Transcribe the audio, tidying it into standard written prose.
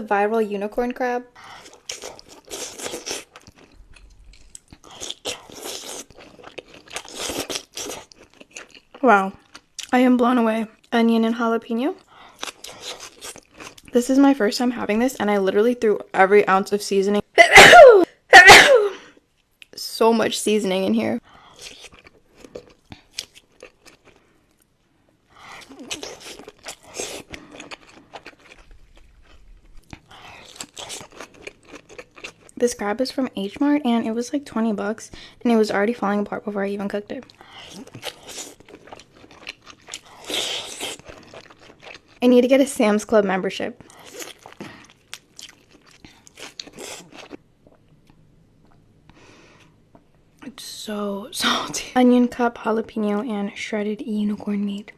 Viral unicorn crab. Wow, I am blown away. Onion and jalapeno. This is my first time having this, and I literally threw every ounce of seasoning. So much seasoning in here. This crab is from H Mart, and it was like 20 bucks, and it was already falling apart before I even cooked it. I need to get a Sam's Club membership. It's so salty. Onion cup, jalapeno, and shredded unicorn meat.